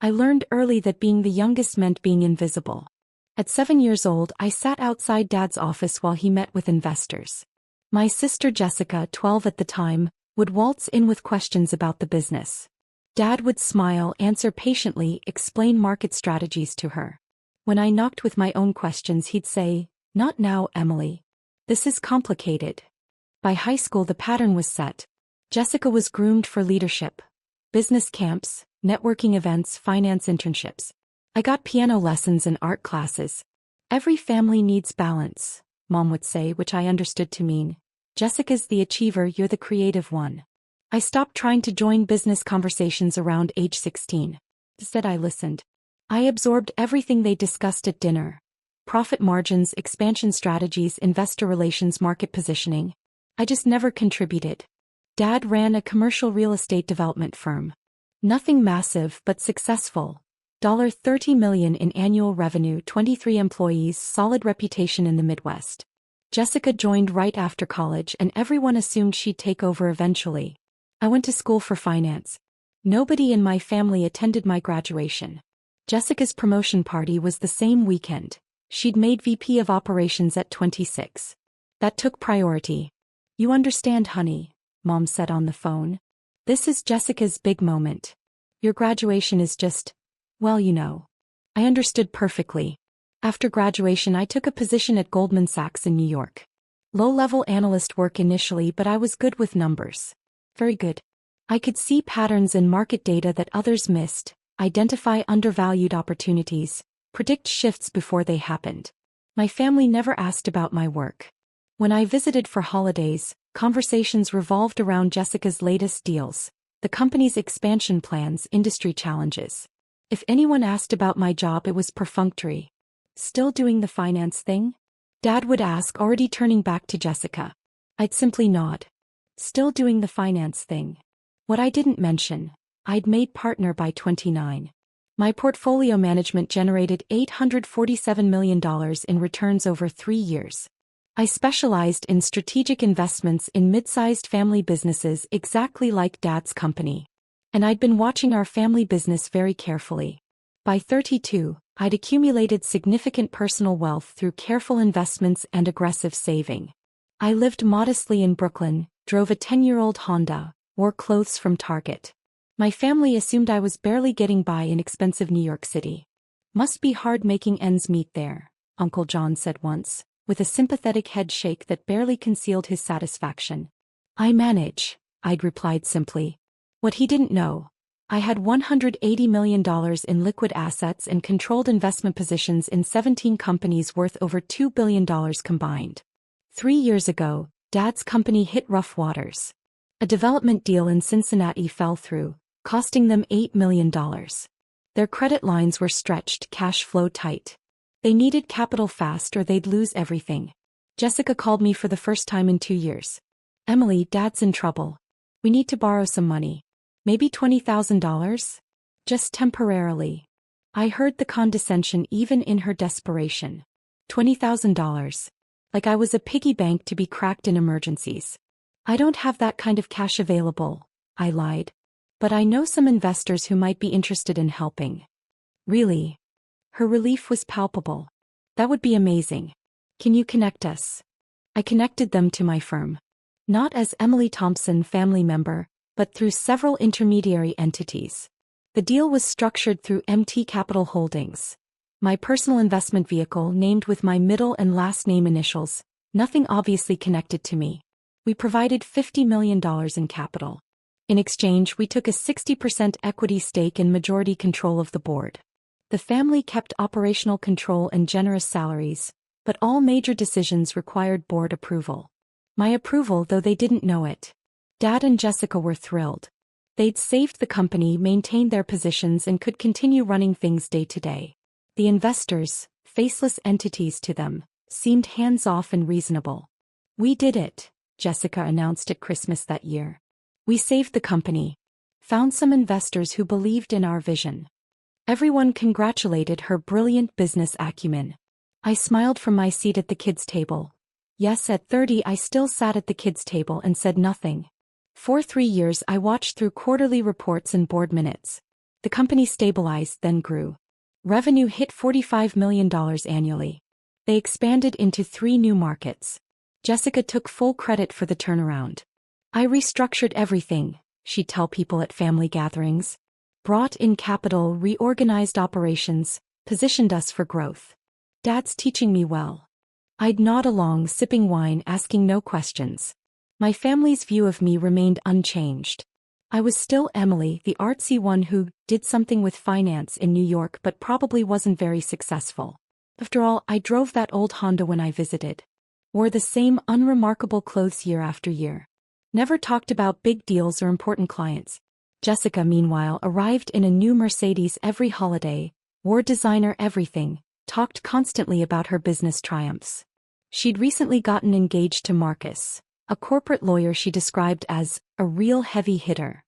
I learned early that being the youngest meant being invisible. At 7 years old, I sat outside Dad's office while he met with investors. My sister Jessica, 12 at the time, would waltz in with questions about the business. Dad would smile, answer patiently, explain market strategies to her. When I knocked with my own questions, he'd say, "Not now, Emily. This is complicated." By high school, the pattern was set. Jessica was groomed for leadership. Business camps, networking events, finance internships. I got piano lessons and art classes. Every family needs balance, Mom would say, which I understood to mean, Jessica's the achiever, you're the creative one. I stopped trying to join business conversations around age 16. Instead, I listened. I absorbed everything they discussed at dinner. Profit margins, expansion strategies, investor relations, market positioning. I just never contributed. Dad ran a commercial real estate development firm. Nothing massive but successful. $30 million in annual revenue, 23 employees, solid reputation in the Midwest. Jessica joined right after college and everyone assumed she'd take over eventually. I went to school for finance. Nobody in my family attended my graduation. Jessica's promotion party was the same weekend. She'd made VP of operations at 26. That took priority. "You understand, honey," Mom said on the phone. "This is Jessica's big moment. Your graduation is just, well, you know." I understood perfectly. After graduation, I took a position at Goldman Sachs in New York. Low-level analyst work initially, but I was good with numbers. Very good. I could see patterns in market data that others missed, identify undervalued opportunities, predict shifts before they happened. My family never asked about my work. When I visited for holidays, conversations revolved around Jessica's latest deals, the company's expansion plans, industry challenges. If anyone asked about my job, it was perfunctory. "Still doing the finance thing?" Dad would ask, already turning back to Jessica. I'd simply nod. Still doing the finance thing. What I didn't mention, I'd made partner by 29. My portfolio management generated $847 million in returns over 3 years. I specialized in strategic investments in mid-sized family businesses exactly like Dad's company. And I'd been watching our family business very carefully. By 32, I'd accumulated significant personal wealth through careful investments and aggressive saving. I lived modestly in Brooklyn, drove a 10-year-old Honda, wore clothes from Target. My family assumed I was barely getting by in expensive New York City. "Must be hard making ends meet there," Uncle John said once, with a sympathetic head shake that barely concealed his satisfaction. "I manage," I'd replied simply. What he didn't know, I had $180 million in liquid assets and controlled investment positions in 17 companies worth over $2 billion combined. 3 years ago, Dad's company hit rough waters. A development deal in Cincinnati fell through, costing them $8 million. Their credit lines were stretched, cash flow tight. They needed capital fast or they'd lose everything. Jessica called me for the first time in 2 years. "Emily, Dad's in trouble. We need to borrow some money. Maybe $20,000? Just temporarily." I heard the condescension even in her desperation. $20,000. Like I was a piggy bank to be cracked in emergencies. "I don't have that kind of cash available," I lied. "But I know some investors who might be interested in helping." "Really?" Her relief was palpable. "That would be amazing. Can you connect us?" I connected them to my firm. Not as Emily Thompson family member, but through several intermediary entities. The deal was structured through MT Capital Holdings, my personal investment vehicle named with my middle and last name initials, nothing obviously connected to me. We provided $50 million in capital. In exchange, we took a 60% equity stake and majority control of the board. The family kept operational control and generous salaries, but all major decisions required board approval. My approval, though they didn't know it. Dad and Jessica were thrilled. They'd saved the company, maintained their positions, and could continue running things day to day. The investors, faceless entities to them, seemed hands-off and reasonable. "We did it," Jessica announced at Christmas that year. "We saved the company. Found some investors who believed in our vision." Everyone congratulated her brilliant business acumen. I smiled from my seat at the kids' table. Yes, at 30 I still sat at the kids' table and said nothing. For 3 years I watched through quarterly reports and board minutes. The company stabilized, then grew. Revenue hit $45 million annually. They expanded into 3 new markets. Jessica took full credit for the turnaround. I restructured everything, she'd tell people at family gatherings. Brought in capital, reorganized operations, positioned us for growth. Dad's teaching me well. I'd nod along, sipping wine, asking no questions. My family's view of me remained unchanged. I was still Emily, the artsy one who did something with finance in New York but probably wasn't very successful. After all, I drove that old Honda when I visited. Wore the same unremarkable clothes year after year. Never talked about big deals or important clients. Jessica, meanwhile, arrived in a new Mercedes every holiday, wore designer everything, talked constantly about her business triumphs. She'd recently gotten engaged to Marcus, a corporate lawyer she described as a real heavy hitter.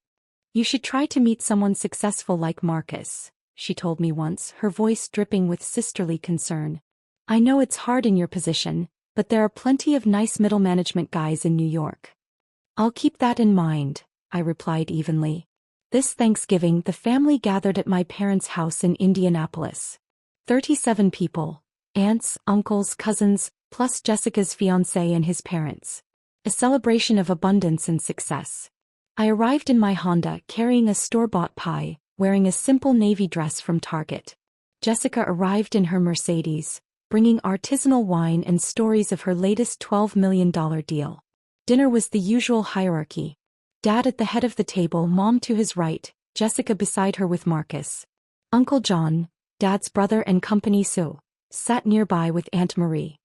You should try to meet someone successful like Marcus, she told me once, her voice dripping with sisterly concern. I know it's hard in your position, but there are plenty of nice middle management guys in New York. I'll keep that in mind, I replied evenly. This Thanksgiving, the family gathered at my parents' house in Indianapolis. 37 people, aunts, uncles, cousins, plus Jessica's fiancé and his parents. A celebration of abundance and success. I arrived in my Honda carrying a store-bought pie, wearing a simple navy dress from Target. Jessica arrived in her Mercedes, bringing artisanal wine and stories of her latest $12 million deal. Dinner was the usual hierarchy. Dad at the head of the table, Mom to his right, Jessica beside her with Marcus. Uncle John, Dad's brother and company Sue, sat nearby with Aunt Marie.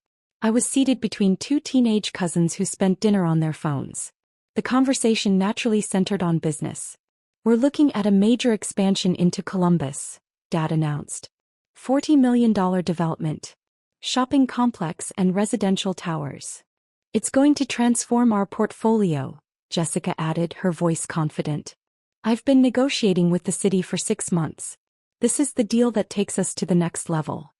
I was seated between 2 teenage cousins who spent dinner on their phones. The conversation naturally centered on business. We're looking at a major expansion into Columbus, Dad announced. $40 million development. Shopping complex and residential towers. It's going to transform our portfolio, Jessica added, her voice confident. I've been negotiating with the city for 6 months. This is the deal that takes us to the next level.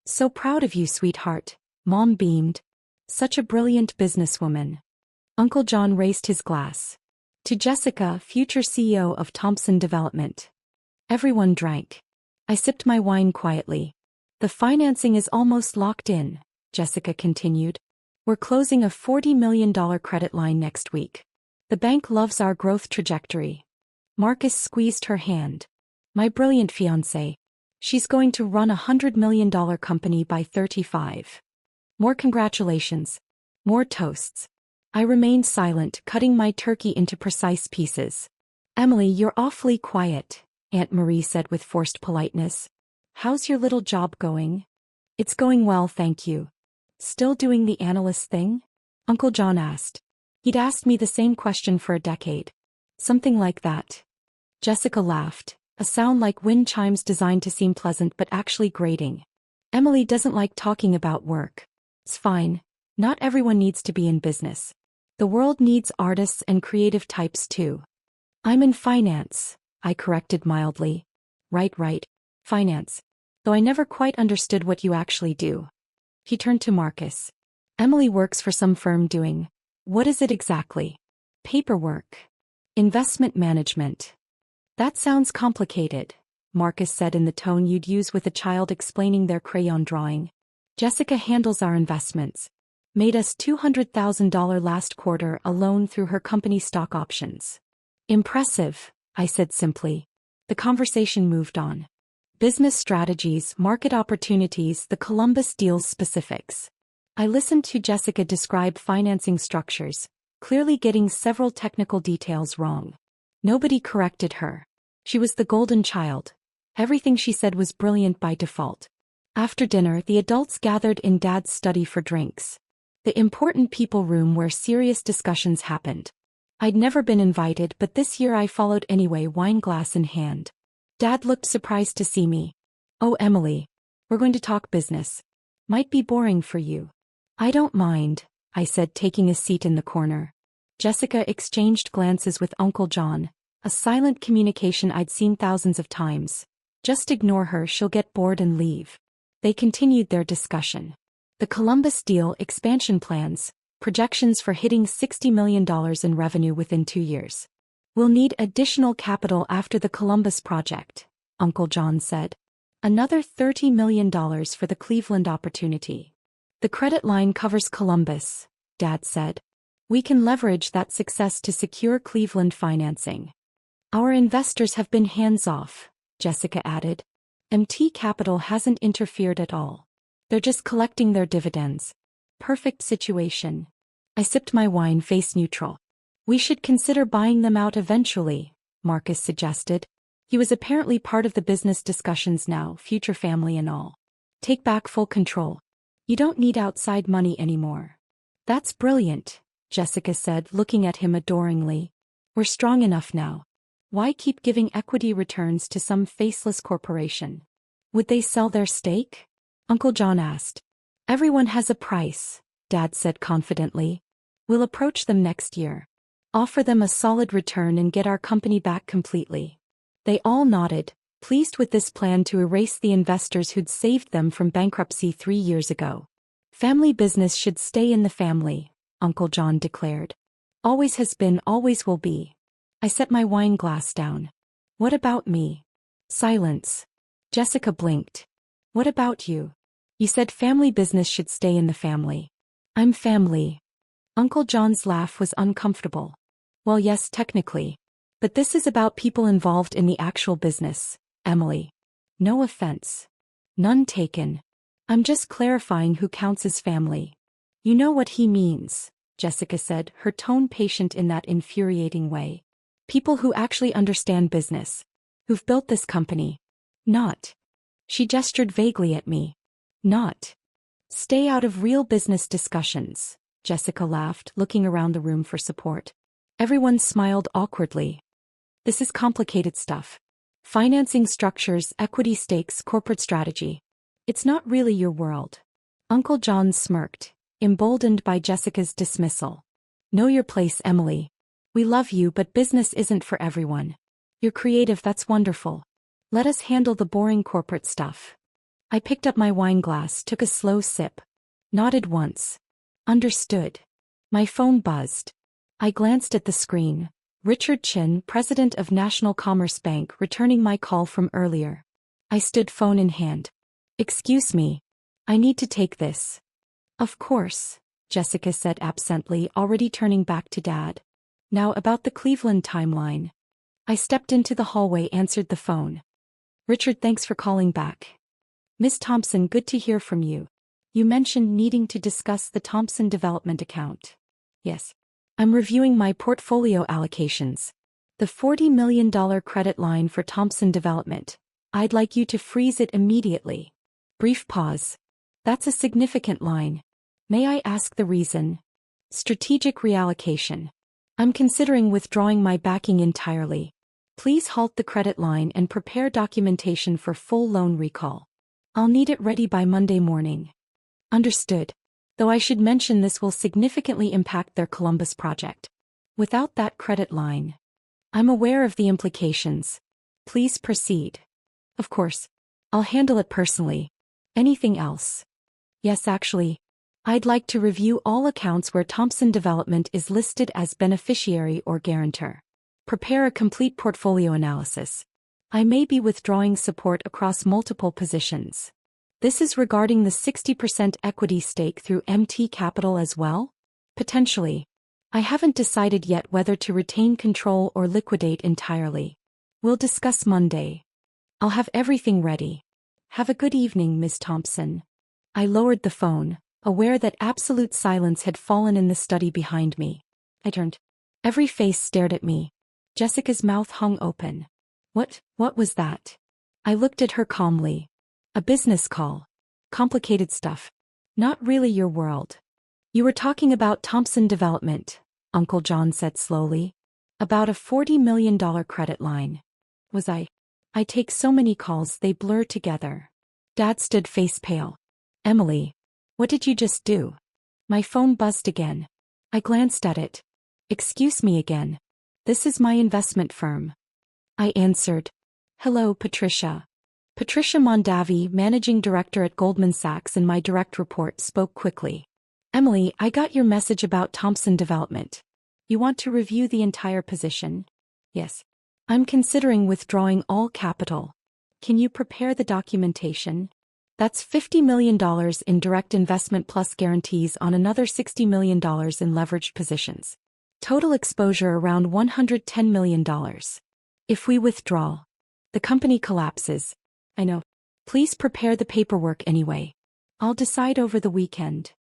So proud of you, sweetheart, Mom beamed. Such a brilliant businesswoman. Uncle John raised his glass. To Jessica, future CEO of Thompson Development. Everyone drank. I sipped my wine quietly. The financing is almost locked in, Jessica continued. We're closing a $40 million credit line next week. The bank loves our growth trajectory. Marcus squeezed her hand. My brilliant fiancé. She's going to run a $100 million company by 35. More congratulations. More toasts. I remained silent, cutting my turkey into precise pieces. Emily, you're awfully quiet, Aunt Marie said with forced politeness. How's your little job going? It's going well, thank you. Still doing the analyst thing? Uncle John asked. He'd asked me the same question for a decade. Something like that. Jessica laughed, a sound like wind chimes designed to seem pleasant but actually grating. Emily doesn't like talking about work. It's fine. Not everyone needs to be in business. The world needs artists and creative types too. I'm in finance, I corrected mildly. Right. Finance. Though I never quite understood what you actually do. He turned to Marcus. Emily works for some firm doing. What is it exactly? Paperwork. Investment management. That sounds complicated, Marcus said in the tone you'd use with a child explaining their crayon drawing. Jessica handles our investments. Made us $200,000 last quarter alone through her company stock options. Impressive, I said simply. The conversation moved on. Business strategies, market opportunities, the Columbus deal's specifics. I listened to Jessica describe financing structures, clearly getting several technical details wrong. Nobody corrected her. She was the golden child. Everything she said was brilliant by default. After dinner, the adults gathered in Dad's study for drinks. The important people room where serious discussions happened. I'd never been invited, but this year I followed anyway, wine glass in hand. Dad looked surprised to see me. Oh, Emily. We're going to talk business. Might be boring for you. I don't mind, I said, taking a seat in the corner. Jessica exchanged glances with Uncle John, a silent communication I'd seen thousands of times. Just ignore her, she'll get bored and leave. They continued their discussion. The Columbus deal, expansion plans, projections for hitting $60 million in revenue within 2 years. We'll need additional capital after the Columbus project, Uncle John said. Another $30 million for the Cleveland opportunity. The credit line covers Columbus, Dad said. We can leverage that success to secure Cleveland financing. Our investors have been hands-off, Jessica added. MT Capital hasn't interfered at all. They're just collecting their dividends. Perfect situation. I sipped my wine face neutral. We should consider buying them out eventually, Marcus suggested. He was apparently part of the business discussions now, future family and all. Take back full control. You don't need outside money anymore. That's brilliant, Jessica said, looking at him adoringly. We're strong enough now. Why keep giving equity returns to some faceless corporation? Would they sell their stake? Uncle John asked. Everyone has a price, Dad said confidently. We'll approach them next year. Offer them a solid return and get our company back completely. They all nodded, pleased with this plan to erase the investors who'd saved them from bankruptcy 3 years ago. Family business should stay in the family, Uncle John declared. Always has been, always will be. I set my wine glass down. What about me? Silence. Jessica blinked. What about you? You said family business should stay in the family. I'm family. Uncle John's laugh was uncomfortable. Well, yes, technically. But this is about people involved in the actual business, Emily. No offense. None taken. I'm just clarifying who counts as family. You know what he means, Jessica said, her tone patient in that infuriating way. People who actually understand business. Who've built this company. Not. She gestured vaguely at me. Not. Stay out of real business discussions, Jessica laughed, looking around the room for support. Everyone smiled awkwardly. This is complicated stuff. Financing structures, equity stakes, corporate strategy. It's not really your world. Uncle John smirked, emboldened by Jessica's dismissal. Know your place, Emily. We love you, but business isn't for everyone. You're creative, that's wonderful. Let us handle the boring corporate stuff. I picked up my wine glass, took a slow sip. Nodded once. Understood. My phone buzzed. I glanced at the screen. Richard Chin, president of National Commerce Bank, returning my call from earlier. I stood phone in hand. Excuse me. I need to take this. Of course, Jessica said absently, already turning back to Dad. Now about the Cleveland timeline. I stepped into the hallway, answered the phone. Richard, thanks for calling back. Miss Thompson, good to hear from you. You mentioned needing to discuss the Thompson Development account. Yes. I'm reviewing my portfolio allocations. The $40 million credit line for Thompson Development. I'd like you to freeze it immediately. Brief pause. That's a significant line. May I ask the reason? Strategic reallocation. I'm considering withdrawing my backing entirely. Please halt the credit line and prepare documentation for full loan recall. I'll need it ready by Monday morning. Understood. Though I should mention this will significantly impact their Columbus project. Without that credit line. I'm aware of the implications. Please proceed. Of course. I'll handle it personally. Anything else? Yes, actually. I'd like to review all accounts where Thompson Development is listed as beneficiary or guarantor. Prepare a complete portfolio analysis. I may be withdrawing support across multiple positions. This is regarding the 60% equity stake through MT Capital as well? Potentially. I haven't decided yet whether to retain control or liquidate entirely. We'll discuss Monday. I'll have everything ready. Have a good evening, Ms. Thompson. I lowered the phone, aware that absolute silence had fallen in the study behind me. I turned. Every face stared at me. Jessica's mouth hung open. What was that? I looked at her calmly. A business call. Complicated stuff. Not really your world. You were talking about Thompson Development, Uncle John said slowly. About a $40 million credit line. Was I? I take so many calls they blur together. Dad stood face pale. Emily. What did you just do? My phone buzzed again. I glanced at it. Excuse me again. This is my investment firm. I answered. Hello, Patricia. Patricia Mondavi, managing director at Goldman Sachs and my direct report, spoke quickly. Emily, I got your message about Thompson Development. You want to review the entire position? Yes. I'm considering withdrawing all capital. Can you prepare the documentation? That's $50 million in direct investment plus guarantees on another $60 million in leveraged positions. Total exposure around $110 million. If we withdraw, the company collapses. I know. Please prepare the paperwork anyway. I'll decide over the weekend.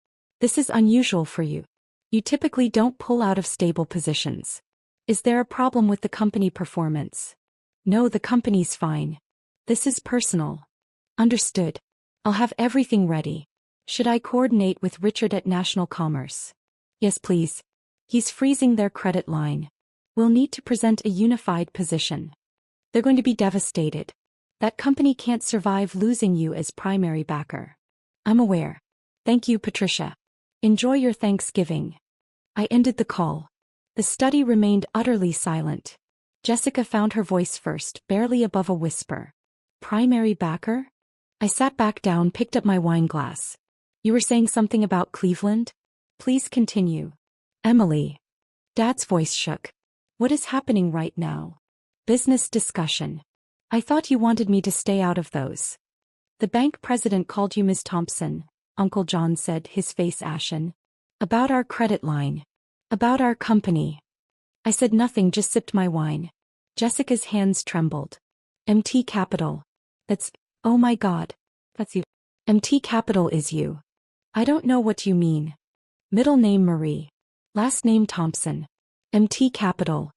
This is unusual for you. You typically don't pull out of stable positions. Is there a problem with the company performance? No, the company's fine. This is personal. Understood. I'll have everything ready. Should I coordinate with Richard at National Commerce? Yes, please. He's freezing their credit line. We'll need to present a unified position. They're going to be devastated. That company can't survive losing you as primary backer. I'm aware. Thank you, Patricia. Enjoy your Thanksgiving. I ended the call. The study remained utterly silent. Jessica found her voice first, barely above a whisper. Primary backer? I sat back down, picked up my wine glass. You were saying something about Cleveland? Please continue. Emily. Dad's voice shook. What is happening right now? Business discussion. I thought you wanted me to stay out of those. The bank president called you Ms. Thompson, Uncle John said, his face ashen. About our credit line. About our company. I said nothing, just sipped my wine. Jessica's hands trembled. MT Capital. Oh my God. That's you. MT Capital is you. I don't know what you mean. Middle name Marie. Last name Thompson. MT Capital.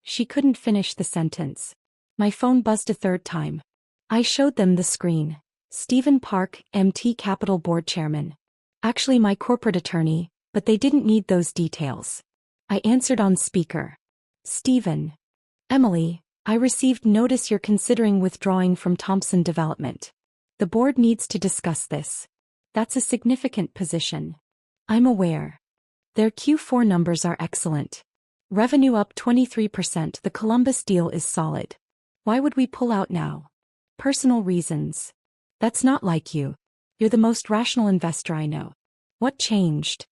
She couldn't finish the sentence. My phone buzzed a third time. I showed them the screen. Stephen Park, MT Capital Board Chairman. Actually my corporate attorney, but they didn't need those details. I answered on speaker. Stephen. Emily, I received notice you're considering withdrawing from Thompson Development. The board needs to discuss this. That's a significant position. I'm aware. Their Q4 numbers are excellent. Revenue up 23%. The Columbus deal is solid. Why would we pull out now? Personal reasons. That's not like you. You're the most rational investor I know. What changed?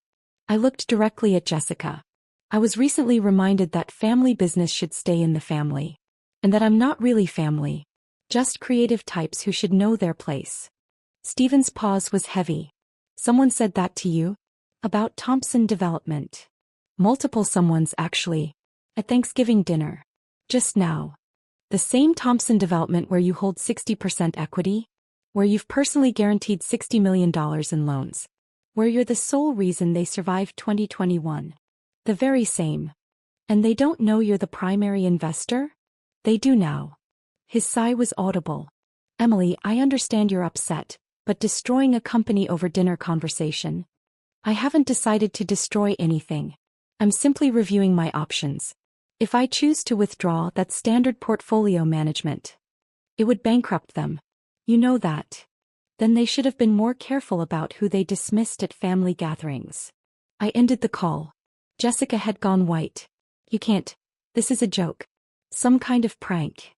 I looked directly at Jessica. I was recently reminded that family business should stay in the family. And that I'm not really family. Just creative types who should know their place. Stephen's pause was heavy. Someone said that to you? About Thompson Development. Multiple someones actually. At Thanksgiving dinner. Just now. The same Thompson Development where you hold 60% equity? Where you've personally guaranteed $60 million in loans? Where you're the sole reason they survived 2021? The very same. And they don't know you're the primary investor? They do now. His sigh was audible. Emily, I understand you're upset, but destroying a company over dinner conversation? I haven't decided to destroy anything. I'm simply reviewing my options. If I choose to withdraw, that's standard portfolio management. It would bankrupt them. You know that. Then they should have been more careful about who they dismissed at family gatherings. I ended the call. Jessica had gone white. You can't. This is a joke. Some kind of prank.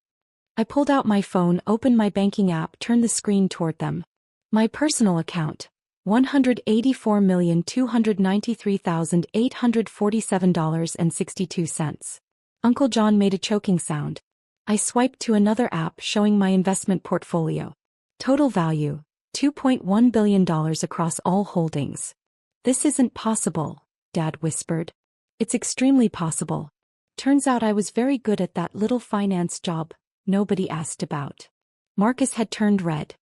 I pulled out my phone, opened my banking app, turned the screen toward them. My personal account. $184,293,847.62. Uncle John made a choking sound. I swiped to another app showing my investment portfolio. Total value, $2.1 billion across all holdings. This isn't possible, Dad whispered. It's extremely possible. Turns out I was very good at that little finance job nobody asked about. Marcus had turned red.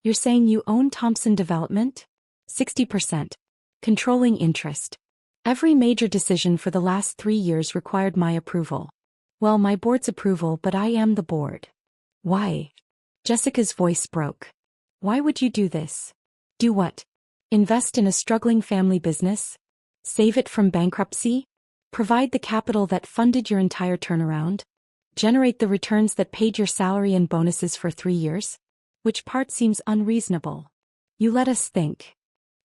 You're saying you own Thompson Development? 60%. Controlling interest. Every major decision for the last 3 years required my approval. Well, my board's approval, but I am the board. Why? Jessica's voice broke. Why would you do this? Do what? Invest in a struggling family business? Save it from bankruptcy? Provide the capital that funded your entire turnaround? Generate the returns that paid your salary and bonuses for 3 years? Which part seems unreasonable? You let us think.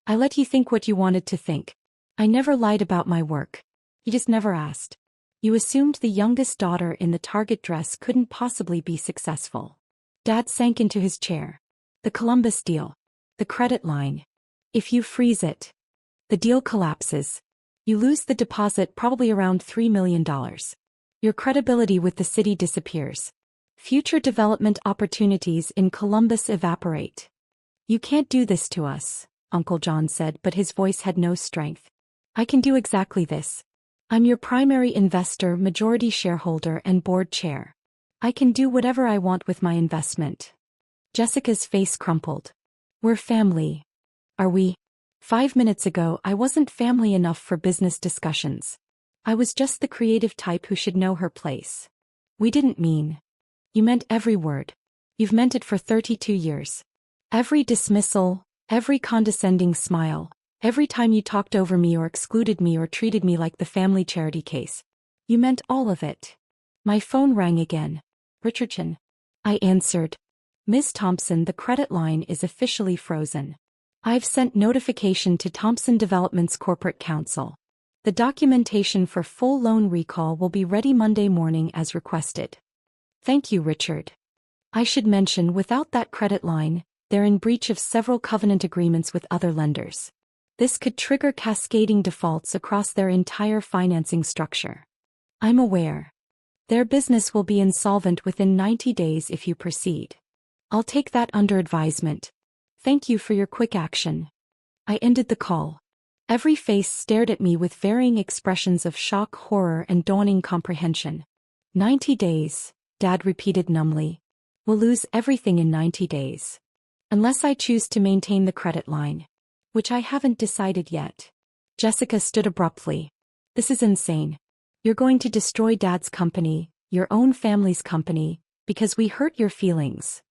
I let you think what you wanted to think. I never lied about my work. You just never asked. You assumed the youngest daughter in the Target dress couldn't possibly be successful. Dad sank into his chair. The Columbus deal. The credit line. If you freeze it, the deal collapses. You lose the deposit, probably around $3 million. Your credibility with the city disappears. Future development opportunities in Columbus evaporate. You can't do this to us, Uncle John said, but his voice had no strength. I can do exactly this. I'm your primary investor, majority shareholder, and board chair. I can do whatever I want with my investment. Jessica's face crumpled. We're family. Are we? 5 minutes ago, I wasn't family enough for business discussions. I was just the creative type who should know her place. We didn't mean. You meant every word. You've meant it for 32 years. Every dismissal, every condescending smile, every time you talked over me or excluded me or treated me like the family charity case. You meant all of it. My phone rang again. Richardson. I answered. Ms. Thompson, the credit line is officially frozen. I've sent notification to Thompson Development's corporate counsel. The documentation for full loan recall will be ready Monday morning as requested. Thank you, Richard. I should mention, without that credit line, they're in breach of several covenant agreements with other lenders. This could trigger cascading defaults across their entire financing structure. I'm aware. Their business will be insolvent within 90 days if you proceed. I'll take that under advisement. Thank you for your quick action. I ended the call. Every face stared at me with varying expressions of shock, horror, and dawning comprehension. 90 days, Dad repeated numbly. We'll lose everything in 90 days. Unless I choose to maintain the credit line. Which I haven't decided yet. Jessica stood abruptly. This is insane. You're going to destroy Dad's company, your own family's company, because we hurt your feelings.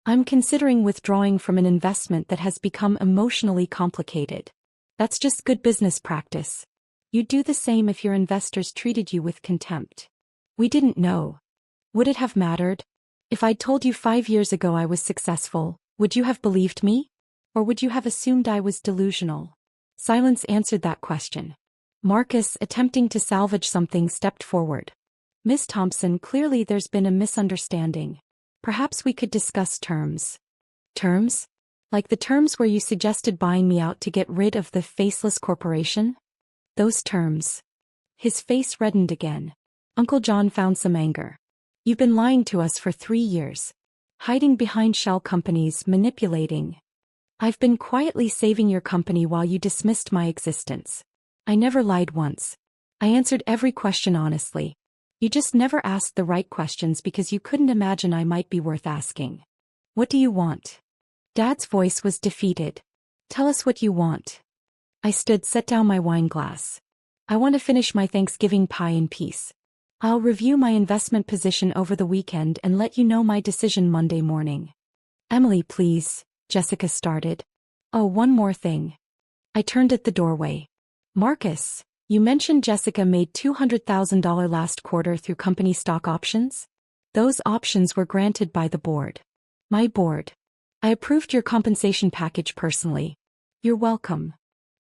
I'm considering withdrawing from an investment that has become emotionally complicated. That's just good business practice. You'd do the same if your investors treated you with contempt. We didn't know. Would it have mattered? If I'd told you 5 years ago I was successful, would you have believed me? Or would you have assumed I was delusional? Silence answered that question. Marcus, attempting to salvage something, stepped forward. Miss Thompson, clearly there's been a misunderstanding. Perhaps we could discuss terms. Terms? Like the terms where you suggested buying me out to get rid of the faceless corporation? Those terms. His face reddened again. Uncle John found some anger. You've been lying to us for 3 years. Hiding behind shell companies, manipulating. I've been quietly saving your company while you dismissed my existence. I never lied once. I answered every question honestly. You just never asked the right questions because you couldn't imagine I might be worth asking. What do you want? Dad's voice was defeated. Tell us what you want. I stood, set down my wine glass. I want to finish my Thanksgiving pie in peace. I'll review my investment position over the weekend and let you know my decision Monday morning. Emily, please, Jessica started. Oh, one more thing. I turned at the doorway. Marcus, you mentioned Jessica made $200,000 last quarter through company stock options? Those options were granted by the board. My board. I approved your compensation package personally. You're welcome.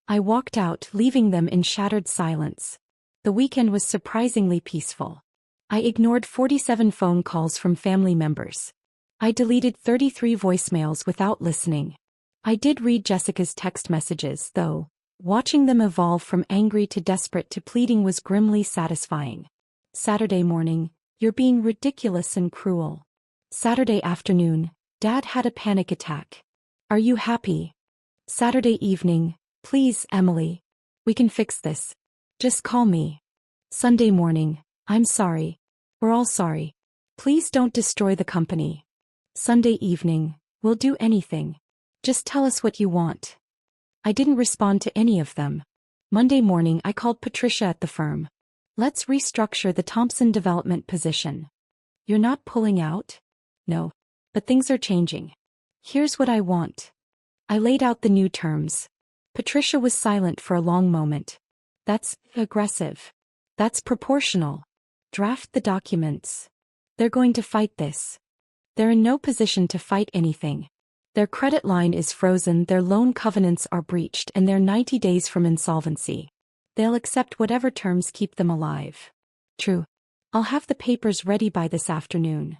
I walked out, leaving them in shattered silence. The weekend was surprisingly peaceful. I ignored 47 phone calls from family members. I deleted 33 voicemails without listening. I did read Jessica's text messages, though. Watching them evolve from angry to desperate to pleading was grimly satisfying. Saturday morning, you're being ridiculous and cruel. Saturday afternoon, Dad had a panic attack. Are you happy? Saturday evening, please, Emily. We can fix this. Just call me. Sunday morning, I'm sorry. We're all sorry. Please don't destroy the company. Sunday evening, we'll do anything. Just tell us what you want. I didn't respond to any of them. Monday morning I called Patricia at the firm. Let's restructure the Thompson Development position. You're not pulling out? No. But things are changing. Here's what I want. I laid out the new terms. Patricia was silent for a long moment. That's aggressive. That's proportional. Draft the documents. They're going to fight this. They're in no position to fight anything. Their credit line is frozen, their loan covenants are breached, and they're 90 days from insolvency. They'll accept whatever terms keep them alive. True. I'll have the papers ready by this afternoon.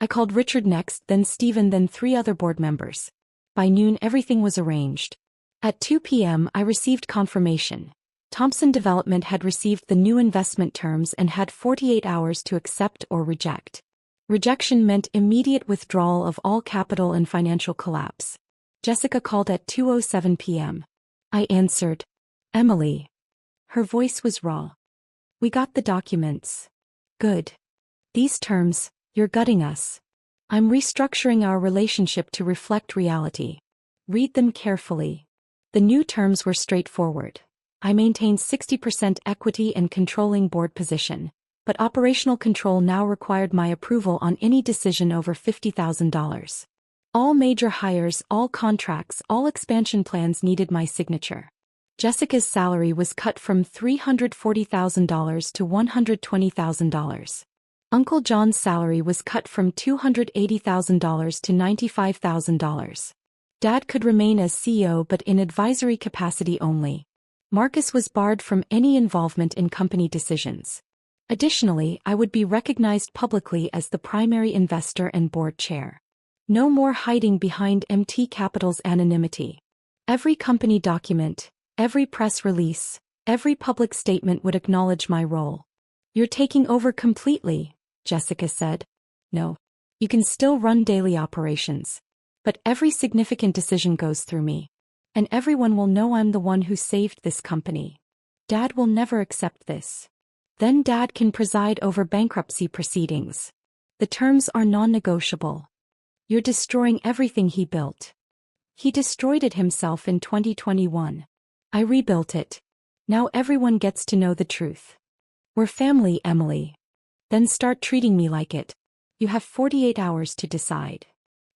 I called Richard next, then Stephen, then 3 other board members. By noon everything was arranged. At 2 p.m. I received confirmation. Thompson Development had received the new investment terms and had 48 hours to accept or reject. Rejection meant immediate withdrawal of all capital and financial collapse. Jessica called at 2:07 p.m. I answered. Emily. Her voice was raw. We got the documents. Good. These terms, you're gutting us. I'm restructuring our relationship to reflect reality. Read them carefully. The new terms were straightforward. I maintained 60% equity and controlling board position, but operational control now required my approval on any decision over $50,000. All major hires, all contracts, all expansion plans needed my signature. Jessica's salary was cut from $340,000 to $120,000. Uncle John's salary was cut from $280,000 to $95,000. Dad could remain as CEO but in advisory capacity only. Marcus was barred from any involvement in company decisions. Additionally, I would be recognized publicly as the primary investor and board chair. No more hiding behind MT Capital's anonymity. Every company document, every press release, every public statement would acknowledge my role. You're taking over completely, Jessica said. No. You can still run daily operations. But every significant decision goes through me. And everyone will know I'm the one who saved this company. Dad will never accept this. Then Dad can preside over bankruptcy proceedings. The terms are non-negotiable. You're destroying everything he built. He destroyed it himself in 2021. I rebuilt it. Now everyone gets to know the truth. We're family, Emily. Then start treating me like it. You have 48 hours to decide.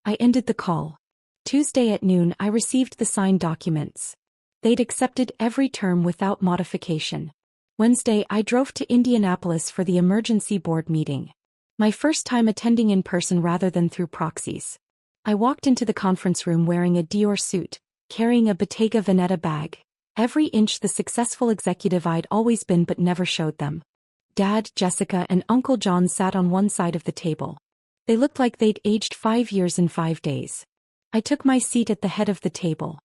I ended the call. Tuesday at noon I received the signed documents. They'd accepted every term without modification. Wednesday I drove to Indianapolis for the emergency board meeting. My first time attending in person rather than through proxies. I walked into the conference room wearing a Dior suit, carrying a Bottega Veneta bag, every inch the successful executive I'd always been but never showed them. Dad, Jessica, and Uncle John sat on one side of the table. They looked like they'd aged 5 years in 5 days. I took my seat at the head of the table.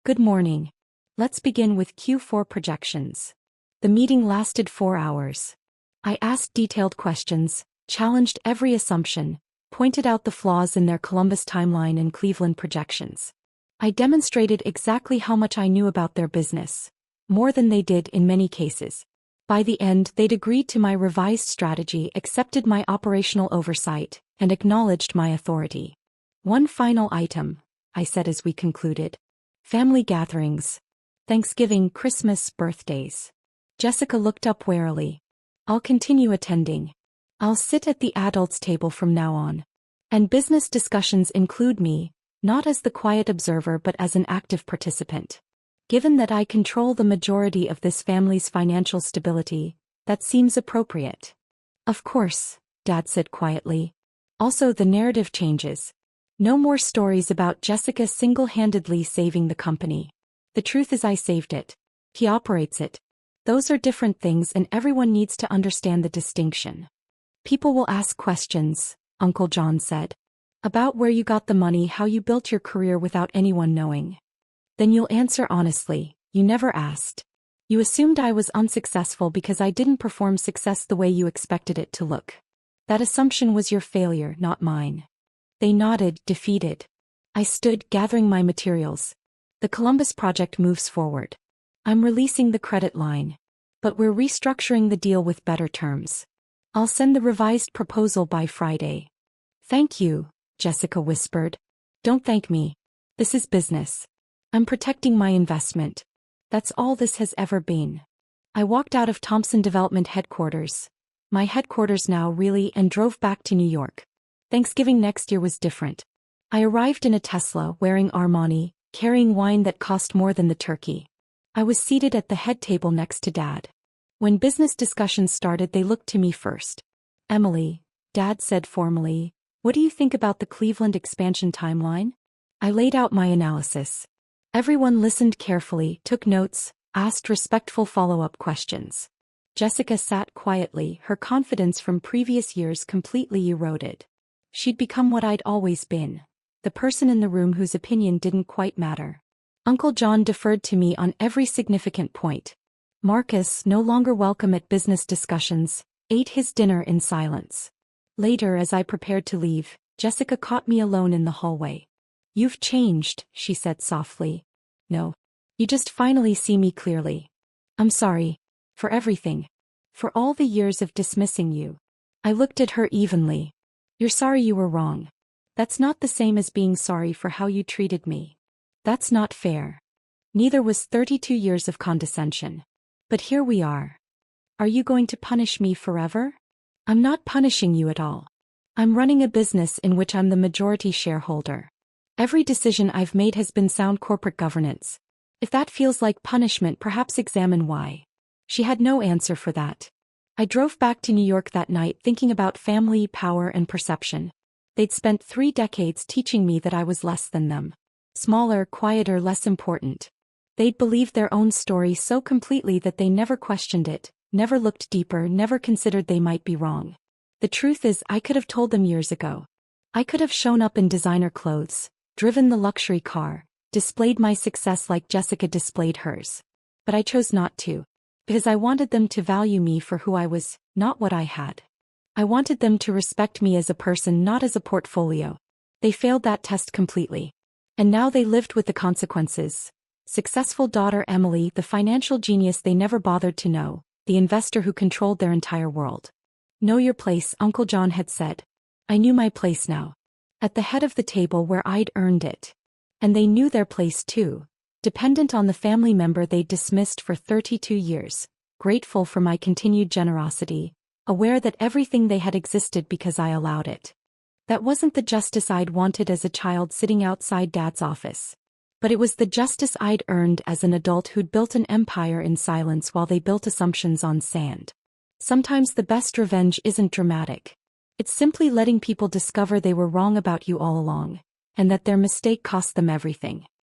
Good morning. Let's begin with Q4 projections. The meeting lasted 4 hours. I asked detailed questions, challenged every assumption, pointed out the flaws in their Columbus timeline and Cleveland projections. I demonstrated exactly how much I knew about their business, more than they did in many cases. By the end, they'd agreed to my revised strategy, accepted my operational oversight, and acknowledged my authority. One final item, I said as we concluded. Family gatherings. Thanksgiving, Christmas, birthdays. Jessica looked up warily. I'll continue attending. I'll sit at the adults' table from now on. And business discussions include me, not as the quiet observer but as an active participant. Given that I control the majority of this family's financial stability, that seems appropriate. Of course, Dad said quietly. Also the narrative changes. No more stories about Jessica single-handedly saving the company. The truth is I saved it. He operates it. Those are different things and everyone needs to understand the distinction. People will ask questions, Uncle John said. About where you got the money, how you built your career without anyone knowing. Then you'll answer honestly, you never asked. You assumed I was unsuccessful because I didn't perform success the way you expected it to look. That assumption was your failure, not mine. They nodded, defeated. I stood, gathering my materials. The Columbus project moves forward. I'm releasing the credit line. But we're restructuring the deal with better terms. I'll send the revised proposal by Friday. Thank you, Jessica whispered. Don't thank me. This is business. I'm protecting my investment. That's all this has ever been. I walked out of Thompson Development headquarters. My headquarters now really, and drove back to New York. Thanksgiving next year was different. I arrived in a Tesla wearing Armani, carrying wine that cost more than the turkey. I was seated at the head table next to Dad. When business discussions started, they looked to me first. Emily, Dad said formally, what do you think about the Cleveland expansion timeline? I laid out my analysis. Everyone listened carefully, took notes, asked respectful follow-up questions. Jessica sat quietly, her confidence from previous years completely eroded. She'd become what I'd always been, the person in the room whose opinion didn't quite matter. Uncle John deferred to me on every significant point. Marcus, no longer welcome at business discussions, ate his dinner in silence. Later, as I prepared to leave, Jessica caught me alone in the hallway. "You've changed," she said softly. "No. You just finally see me clearly. I'm sorry. For everything. For all the years of dismissing you." I looked at her evenly. "You're sorry you were wrong. That's not the same as being sorry for how you treated me. That's not fair. Neither was 32 years of condescension. But here we are. Are you going to punish me forever?" "I'm not punishing you at all. I'm running a business in which I'm the majority shareholder. Every decision I've made has been sound corporate governance. If that feels like punishment, perhaps examine why." She had no answer for that. I drove back to New York that night thinking about family, power, and perception. They'd spent 3 decades teaching me that I was less than them. Smaller, quieter, less important. They'd believed their own story so completely that they never questioned it, never looked deeper, never considered they might be wrong. The truth is, I could have told them years ago. I could have shown up in designer clothes, driven the luxury car, displayed my success like Jessica displayed hers. But I chose not to. Because I wanted them to value me for who I was, not what I had. I wanted them to respect me as a person, not as a portfolio. They failed that test completely. And now they lived with the consequences. Successful daughter Emily, the financial genius they never bothered to know, the investor who controlled their entire world. "Know your place," Uncle John had said. I knew my place now. At the head of the table where I'd earned it. And they knew their place too. Dependent on the family member they'd dismissed for 32 years, grateful for my continued generosity, aware that everything they had existed because I allowed it. That wasn't the justice I'd wanted as a child sitting outside Dad's office. But it was the justice I'd earned as an adult who'd built an empire in silence while they built assumptions on sand. Sometimes the best revenge isn't dramatic. It's simply letting people discover they were wrong about you all along, and that their mistake cost them everything.